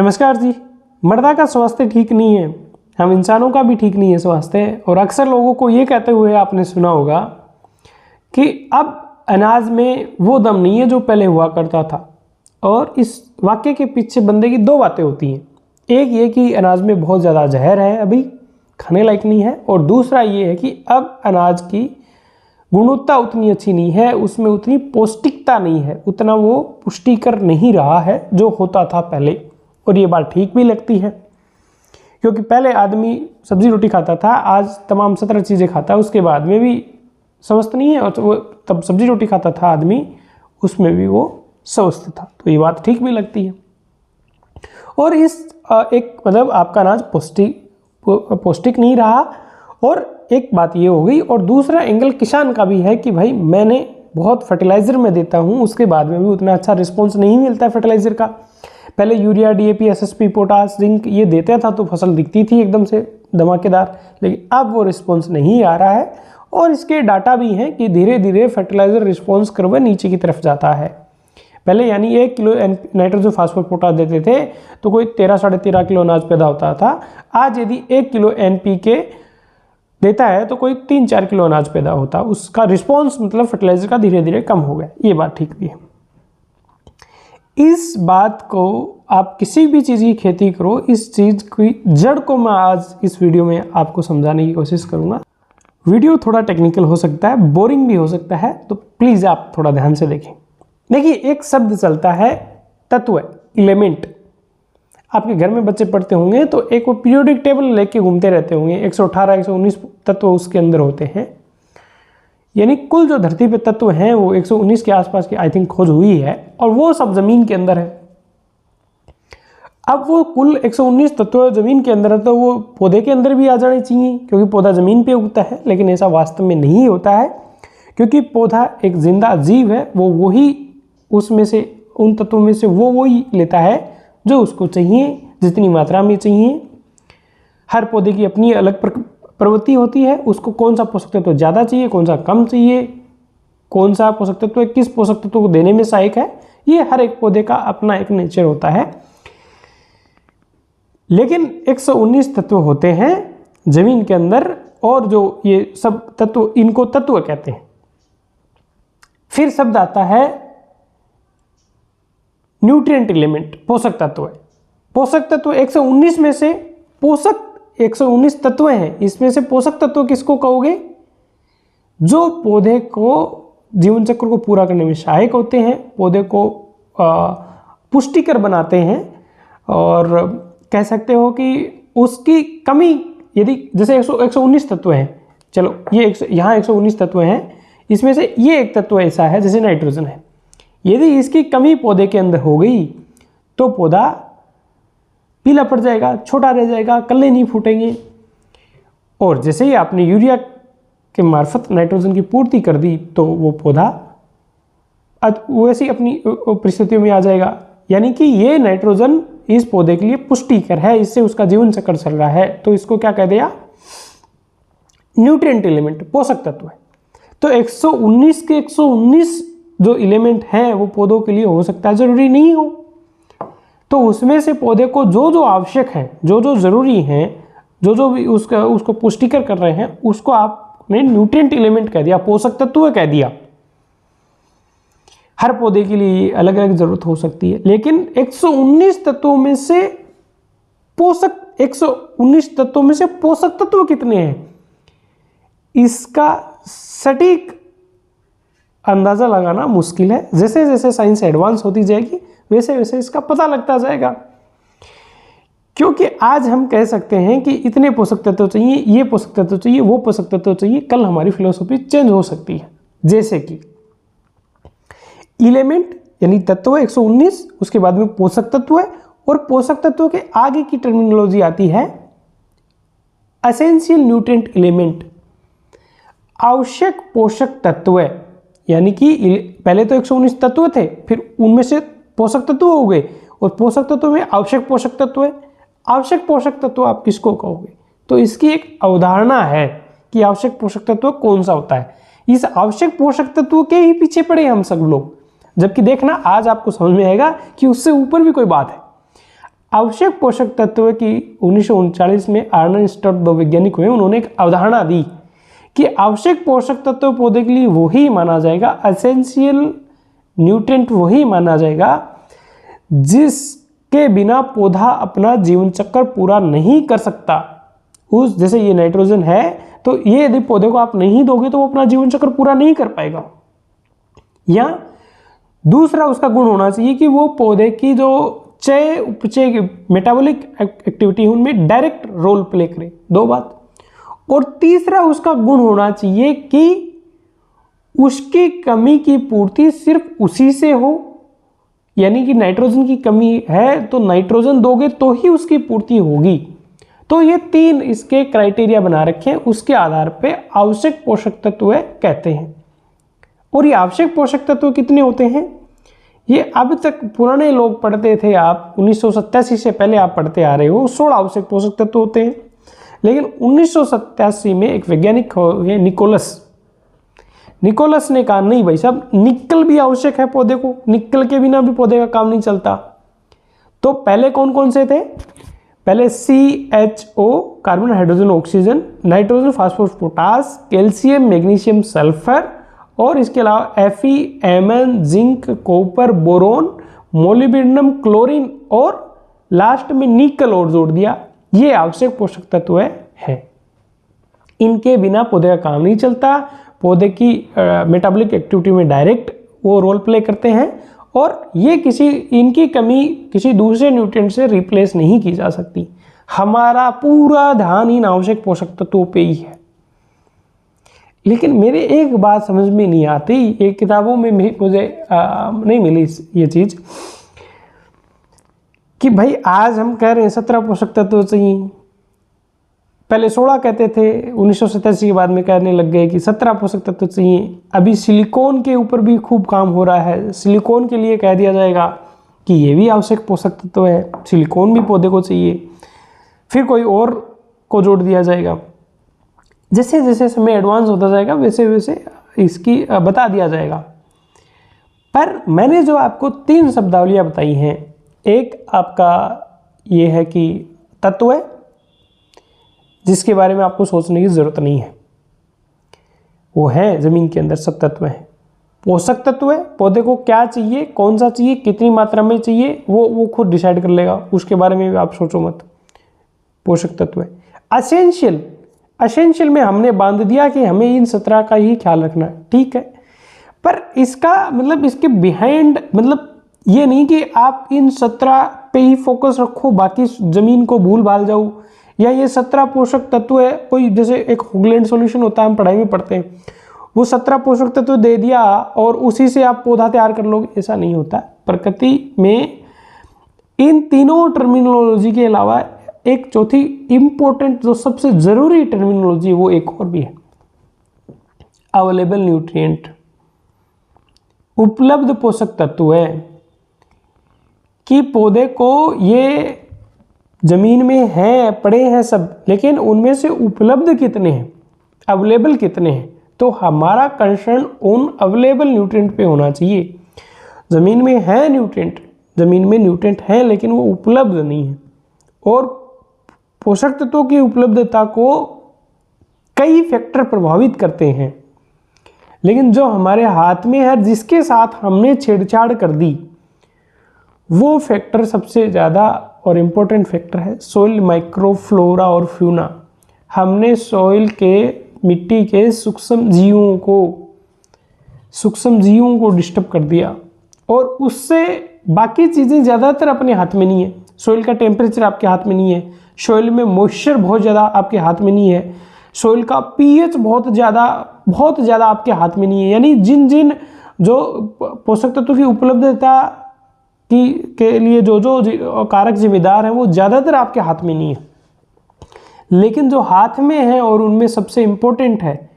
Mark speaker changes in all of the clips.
Speaker 1: नमस्कार जी। मर्दा का स्वास्थ्य ठीक नहीं है, हम इंसानों का भी ठीक नहीं है स्वास्थ्य। और अक्सर लोगों को ये कहते हुए आपने सुना होगा कि अब अनाज में वो दम नहीं है जो पहले हुआ करता था। और इस वाक्य के पीछे बंदे की दो बातें होती हैं। एक ये कि अनाज में बहुत ज़्यादा जहर है, अभी खाने लायक नहीं है। और दूसरा ये है कि अब अनाज की गुणवत्ता उतनी अच्छी नहीं है, उसमें उतनी पौष्टिकता नहीं है, उतना वो पुष्टिकर नहीं रहा है जो होता था पहले। और ये बात ठीक भी लगती है, क्योंकि पहले आदमी सब्जी रोटी खाता था, आज तमाम 17 चीज़ें खाता है, उसके बाद में भी स्वस्थ नहीं है। और वो तब सब्जी रोटी खाता था आदमी, उसमें भी वो स्वस्थ था, तो ये बात ठीक भी लगती है। और इस एक मतलब आपका अनाज पौष्टिक नहीं रहा। और एक बात ये हो गई। और दूसरा एंगल किसान का भी है कि भाई मैंने बहुत फर्टिलाइज़र में देता हूँ, उसके बाद में भी उतना अच्छा रिस्पॉन्स नहीं मिलता है फर्टिलाइज़र का। पहले urea, DAP, SSP, potash, zinc ये देता था तो फसल दिखती थी एकदम से धमाकेदार, लेकिन अब वो रिस्पॉन्स नहीं आ रहा है। और इसके डाटा भी हैं कि धीरे धीरे फर्टिलाइज़र रिस्पॉन्स कर्व नीचे की तरफ जाता है। पहले यानी 1 किलो नाइट्रोजन, फास्फोरस, पोटास देते थे तो कोई 13 साढ़े 13 किलो अनाज पैदा होता था। आज यदि 1 किलो NPK देता है तो कोई 3-4 किलो अनाज पैदा होता। उसका रिस्पॉन्स मतलब फर्टिलाइज़र का धीरे धीरे कम हो गया, ये बात ठीक भी है। इस बात को आप किसी भी चीज़ की खेती करो, इस चीज़ की जड़ को मैं आज इस वीडियो में आपको समझाने की कोशिश करूँगा। वीडियो थोड़ा टेक्निकल हो सकता है, बोरिंग भी हो सकता है, तो प्लीज़ आप थोड़ा ध्यान से देखें। देखिए, एक शब्द चलता है तत्व, एलिमेंट। आपके घर में बच्चे पढ़ते होंगे तो एक वो पीरियोडिक टेबल लेके घूमते रहते होंगे, 118 119 तत्व उसके अंदर होते हैं। यानी कुल जो धरती पे तत्व हैं वो 119 के आसपास की आई थिंक खोज हुई है, और वो सब जमीन के अंदर है। अब वो कुल 119 तत्व जमीन के अंदर है तो वो पौधे के अंदर भी आ जाने चाहिए, क्योंकि पौधा जमीन पे उगता है। लेकिन ऐसा वास्तव में नहीं होता है, क्योंकि पौधा एक जिंदा जीव है, वो वही उसमें से उन तत्वों में से वो वही लेता है जो उसको चाहिए, जितनी मात्रा में चाहिए। हर पौधे की अपनी अलग प्रवृत्ति होती है, उसको कौन सा पोषक तत्व ज़्यादा चाहिए, कौन सा कम चाहिए, कौन सा पोषक तत्व किस पोषक तत्व को देने में सहायक है, ये हर एक पौधे का अपना एक नेचर होता है। लेकिन 119 तत्व होते हैं जमीन के अंदर, और जो ये सब तत्व, इनको तत्व कहते हैं। फिर शब्द आता है न्यूट्रिएंट एलिमेंट, पोषक तत्व। पोषक तत्व 119 में से 119 तत्व हैं, इसमें से पोषक तत्व किसको कहोगे? जो पौधे को जीवन चक्र को पूरा करने में सहायक होते हैं, पौधे को पुष्टिकर बनाते हैं। और कह सकते हो कि उसकी कमी, यदि जैसे 119 तत्व हैं, चलो ये यहाँ 119 तत्व हैं, इसमें से ये एक तत्व ऐसा है जैसे नाइट्रोजन है, यदि इसकी कमी पौधे के अंदर हो गई तो पौधा पीला पड़ जाएगा, छोटा रह जाएगा, कल्ले नहीं फूटेंगे। और जैसे ही आपने यूरिया के मार्फत नाइट्रोजन की पूर्ति कर दी तो वो पौधा वैसे ही अपनी परिस्थितियों में आ जाएगा। यानी कि ये नाइट्रोजन इस पौधे के लिए पुष्टिकर है, इससे उसका जीवन चक्र चल रहा है, तो इसको क्या कह दिया? न्यूट्रिएंट एलिमेंट, पोषक तत्व है। तो 119 के 119 जो एलिमेंट हैं वो पौधों के लिए हो सकता है, जरूरी नहीं हो। तो उसमें से पौधे को जो जो आवश्यक हैं, जो जो जरूरी हैं, जो जो भी उसको पुष्टिकर कर रहे हैं, उसको आपने न्यूट्रिएंट एलिमेंट कह दिया, पोषक तत्व कह दिया। हर पौधे के लिए अलग अलग जरूरत हो सकती है, लेकिन 119 तत्वों में से 119 तत्वों में से पोषक तत्व कितने हैं, इसका सटीक अंदाजा लगाना मुश्किल है। जैसे जैसे साइंस एडवांस होती जाएगी वैसे वैसे इसका पता लगता जाएगा। क्योंकि आज हम कह सकते हैं कि इतने पोषक तत्व चाहिए, ये पोषक तत्व चाहिए, वो पोषक तत्व चाहिए, कल हमारी फिलोसफी चेंज हो सकती है। जैसे कि एलिमेंट यानी तत्व 119, उसके बाद में पोषक तत्व है, और पोषक तत्व के आगे की टर्मिनोलॉजी आती है एसेंशियल न्यूट्रिएंट एलिमेंट, आवश्यक पोषक तत्व। यानी कि पहले तो 119 तत्व थे, फिर उनमें से पोषक तत्व हो गए, और पोषक तत्व में आवश्यक पोषक तत्व है। आवश्यक पोषक तत्व आप किसको कहोगे? तो इसकी एक अवधारणा है कि आवश्यक पोषक तत्व कौन सा होता है। इस आवश्यक पोषक तत्व के ही पीछे पड़े हम सब लोग, जबकि देखना आज आपको समझ में आएगा कि उससे ऊपर भी कोई बात है। आवश्यक पोषक तत्व की 1939 में आर्नल्ड स्टॉट दो वैज्ञानिक हुए, उन्होंने एक अवधारणा दी कि आवश्यक पोषक तत्व पौधे के लिए वही माना जाएगा, एसेंशियल न्यूट्रिएंट वही माना जाएगा जिसके बिना पौधा अपना जीवन चक्र पूरा नहीं कर सकता। उस जैसे ये नाइट्रोजन है, तो ये यदि पौधे को आप नहीं दोगे तो वो अपना जीवन चक्र पूरा नहीं कर पाएगा। या दूसरा उसका गुण होना चाहिए कि वो पौधे की जो चय उपचय की मेटाबॉलिक एक्टिविटी है उनमें डायरेक्ट रोल प्ले करे, दो बात। और तीसरा उसका गुण होना चाहिए कि उसकी कमी की पूर्ति सिर्फ उसी से हो, यानी कि नाइट्रोजन की कमी है तो नाइट्रोजन दोगे तो ही उसकी पूर्ति होगी। तो ये तीन इसके क्राइटेरिया बना रखे हैं, उसके आधार पे आवश्यक पोषक तत्व कहते हैं। और ये आवश्यक पोषक तत्व कितने होते हैं? ये अब तक पुराने लोग पढ़ते थे, आप 1987 से पहले आप पढ़ते आ रहे हो, 16 आवश्यक पोषक तत्व होते हैं। लेकिन 1987 में एक वैज्ञानिक हुए निकोलस ने कहा नहीं भाई साहब, निकल भी आवश्यक है पौधे को, निकल के बिना भी पौधे का काम नहीं चलता। तो पहले कौन कौन से थे? पहले CHO carbon hydrogen oxygen, nitrogen phosphorus potash, calcium magnesium sulphur, और इसके अलावा Fe, Mn, zinc, copper, boron, molybdenum, chlorine और लास्ट में निकल और जोड़ दिया। ये आवश्यक पोषक तत्व है। इनके बिना पौधे का काम नहीं चलता, पौधे की मेटाबॉलिक एक्टिविटी में डायरेक्ट वो रोल प्ले करते हैं, और ये इनकी कमी किसी दूसरे न्यूट्रिएंट से रिप्लेस नहीं की जा सकती। हमारा पूरा ध्यान इन आवश्यक पोषक तत्वों पे ही है। लेकिन मेरे एक बात समझ में नहीं आती, ये किताबों में मुझे नहीं मिली ये चीज़ कि भाई आज हम कह रहे हैं 17 पोषक तत्व चाहिए, पहले 16 कहते थे, 1987 के बाद में कहने लग गए कि 17 पोषक तत्व चाहिए। अभी सिलिकॉन के ऊपर भी खूब काम हो रहा है, सिलिकॉन के लिए कह दिया जाएगा कि ये भी आवश्यक पोषक तत्व है, सिलिकॉन भी पौधे को चाहिए, फिर कोई और को जोड़ दिया जाएगा। जैसे जैसे समय एडवांस होता जाएगा वैसे वैसे इसकी बता दिया जाएगा। पर मैंने जो आपको 3 शब्दावलियाँ बताई हैं, एक आपका ये है कि तत्व है जिसके बारे में आपको सोचने की ज़रूरत नहीं है, वो है ज़मीन के अंदर सब तत्व हैं। पोषक तत्व है, पौधे को क्या चाहिए, कौन सा चाहिए, कितनी मात्रा में चाहिए, वो खुद डिसाइड कर लेगा, उसके बारे में भी आप सोचो मत। पोषक तत्व है। असेंशियल में हमने बांध दिया कि हमें इन 17 का ही ख्याल रखना है, ठीक है। पर इसका मतलब इसके बिहाइंड मतलब ये नहीं कि आप इन 17 पे ही फोकस रखो, बाकी ज़मीन को भूल भाल जाओ, या ये 17 पोषक तत्व है, कोई जैसे एक होगलैंड सॉल्यूशन होता है, हम पढ़ाई में पढ़ते हैं, वो 17 पोषक तत्व दे दिया और उसी से आप पौधा तैयार कर लोगे, ऐसा नहीं होता। प्रकृति में इन तीनों टर्मिनोलॉजी के अलावा एक चौथी इंपॉर्टेंट जो सबसे ज़रूरी टर्मिनोलॉजी वो एक और भी है, अवेलेबल न्यूट्रिएंट, उपलब्ध पोषक तत्व है। कि पौधे को ये जमीन में हैं, पड़े हैं सब, लेकिन उनमें से उपलब्ध कितने हैं, अवेलेबल कितने हैं। तो हमारा कंसर्न उन अवेलेबल न्यूट्रिएंट पे होना चाहिए। ज़मीन में है न्यूट्रिएंट, ज़मीन में न्यूट्रिएंट है लेकिन वो उपलब्ध नहीं है। और पोषक तत्वों की उपलब्धता को कई फैक्टर प्रभावित करते हैं, लेकिन जो हमारे हाथ में है, जिसके साथ हमने छेड़छाड़ कर दी, वो फैक्टर सबसे ज़्यादा और इम्पोर्टेंट फैक्टर है सोइल माइक्रोफ्लोरा और फ्यूना। हमने सॉइल के, मिट्टी के सूक्ष्म जीवों को डिस्टर्ब कर दिया, और उससे बाकी चीज़ें ज़्यादातर अपने हाथ में नहीं है। सॉइल का टेम्परेचर आपके हाथ में नहीं है, सॉइल में मॉइस्चर बहुत ज़्यादा आपके हाथ में नहीं है, सॉइल का pH बहुत ज़्यादा आपके हाथ में नहीं है। यानी जिन जो पोषक तत्वों की उपलब्धता के लिए जो कारक जिम्मेदार हैं वो ज़्यादातर आपके हाथ में नहीं है, लेकिन जो हाथ में है और उनमें सबसे इम्पोर्टेंट है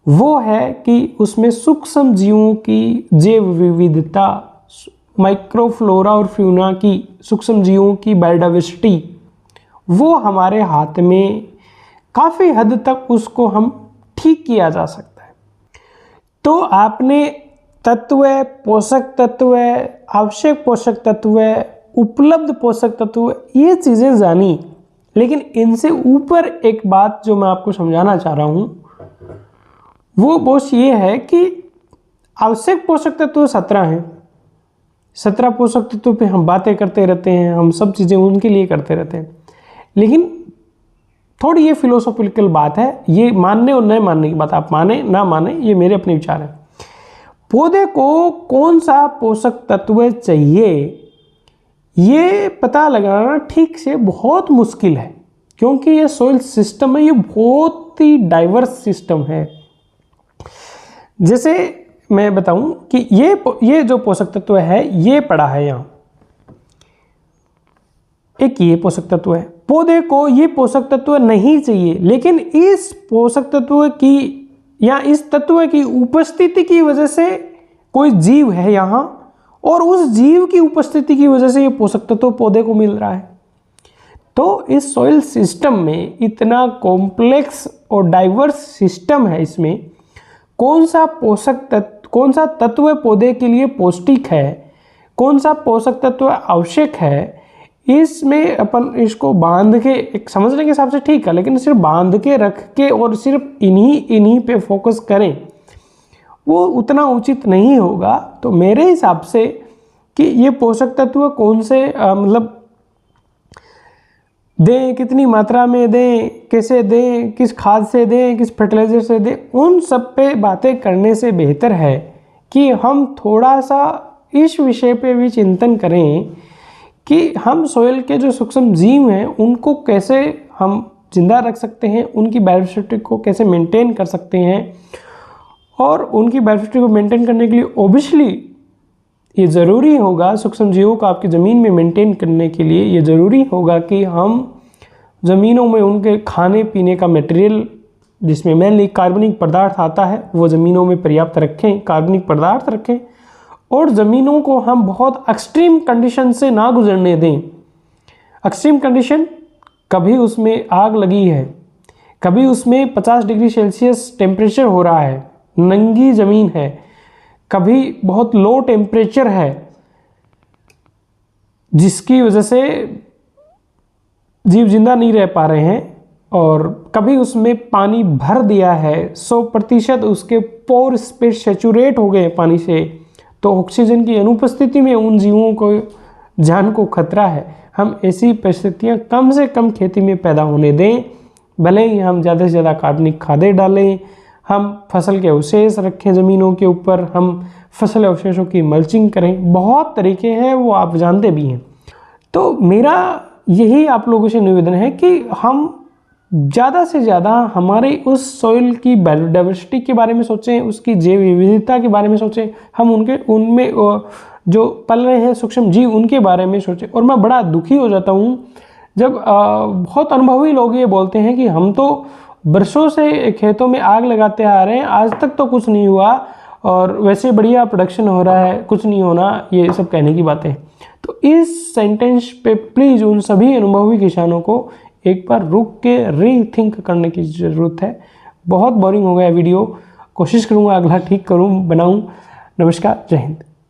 Speaker 1: वो है कि उसमें सूक्ष्म जीवों की जैव विविधता, माइक्रोफ्लोरा और फ्यूना की सूक्ष्म जीवों की बायोडाइवर्सिटी, वो हमारे हाथ में काफ़ी हद तक उसको हम ठीक किया जा सकता है। तो आपने तत्व, पोषक तत्व, आवश्यक पोषक तत्व, उपलब्ध पोषक तत्व, ये चीज़ें जानी, लेकिन इनसे ऊपर एक बात जो मैं आपको समझाना चाह रहा हूँ वो बस ये है कि आवश्यक पोषक तत्व 17 हैं। 17 पोषक तत्वों पे हम बातें करते रहते हैं, हम सब चीज़ें उनके लिए करते रहते हैं, लेकिन थोड़ी ये फिलोसॉफिकल बात है, ये मानने और न मानने की बात, आप माने ना माने ये मेरे अपने विचार हैं। पौधे को कौन सा पोषक तत्व चाहिए ये पता लगाना ठीक से बहुत मुश्किल है, क्योंकि ये सॉइल सिस्टम है, ये बहुत ही डाइवर्स सिस्टम है। जैसे मैं बताऊं कि ये जो पोषक तत्व है ये पड़ा है यहाँ, एक ये पोषक तत्व है, पौधे को ये पोषक तत्व नहीं चाहिए, लेकिन इस पोषक तत्व की या इस तत्व की उपस्थिति की वजह से कोई जीव है यहाँ, और उस जीव की उपस्थिति की वजह से ये पोषक तत्व पौधे को मिल रहा है। तो इस सॉइल सिस्टम में इतना कॉम्प्लेक्स और डाइवर्स सिस्टम है, इसमें कौन सा तत्व पौधे के लिए पौष्टिक है, कौन सा पोषक तत्व आवश्यक है, इसमें अपन इसको बांध के एक समझने के हिसाब से ठीक है, लेकिन सिर्फ बांध के रख के और सिर्फ इन्हीं पे फोकस करें वो उतना उचित नहीं होगा। तो मेरे हिसाब से कि ये पोषक तत्व कौन से मतलब दें, कितनी मात्रा में दें, कैसे दें, किस खाद से दें, किस फर्टिलाइज़र से दें, उन सब पे बातें करने से बेहतर है कि हम थोड़ा सा इस विषय पे भी चिंतन करें कि हम सॉइल के जो सूक्ष्म जीव हैं उनको कैसे हम जिंदा रख सकते हैं, उनकी बायोडायवर्सिटी को कैसे मेंटेन कर सकते हैं। और उनकी बायोडायवर्सिटी को मेंटेन करने के लिए ओबियसली ये ज़रूरी होगा, सूक्ष्म जीवों को आपकी ज़मीन में मेंटेन करने के लिए ये ज़रूरी होगा कि हम ज़मीनों में उनके खाने पीने का मटेरियल जिसमें मेनली कार्बनिक पदार्थ आता है वो ज़मीनों में पर्याप्त रखें, कार्बनिक पदार्थ रखें, और ज़मीनों को हम बहुत एक्सट्रीम कंडीशन से ना गुजरने दें। एक्सट्रीम कंडीशन, कभी उसमें आग लगी है, कभी उसमें 50 डिग्री सेल्सियस टेम्परेचर हो रहा है, नंगी ज़मीन है, कभी बहुत लो टेम्परेचर है जिसकी वजह से जीव जिंदा नहीं रह पा रहे हैं, और कभी उसमें पानी भर दिया है, 100% उसके पोर स्पेस सैचुरेट हो गए पानी से, तो ऑक्सीजन की अनुपस्थिति में उन जीवों को जान को खतरा है। हम ऐसी परिस्थितियां कम से कम खेती में पैदा होने दें, भले ही हम ज़्यादा से ज़्यादा कार्बनिक खादें डालें, हम फसल के अवशेष रखें ज़मीनों के ऊपर, हम फसल अवशेषों की मल्चिंग करें, बहुत तरीके हैं वो आप जानते भी हैं। तो मेरा यही आप लोगों से निवेदन है कि हम ज़्यादा से ज़्यादा हमारे उस सॉइल की बायोडायवर्सिटी के बारे में सोचें, उसकी जैव विविधता के बारे में सोचें, हम उनमें जो पल रहे हैं सूक्ष्म जीव उनके बारे में सोचें। और मैं बड़ा दुखी हो जाता हूँ जब बहुत अनुभवी लोग ये बोलते हैं कि हम तो बरसों से खेतों में आग लगाते आ रहे हैं, आज तक तो कुछ नहीं हुआ और वैसे बढ़िया प्रोडक्शन हो रहा है, कुछ नहीं होना, ये सब कहने की बातें। तो इस सेंटेंस पे प्लीज़ उन सभी अनुभवी किसानों को एक बार रुक के रीथिंक करने की ज़रूरत है। बहुत बोरिंग हो गया वीडियो, कोशिश करूँगा अगला ठीक करूँ बनाऊँ। नमस्कार, जय हिंद।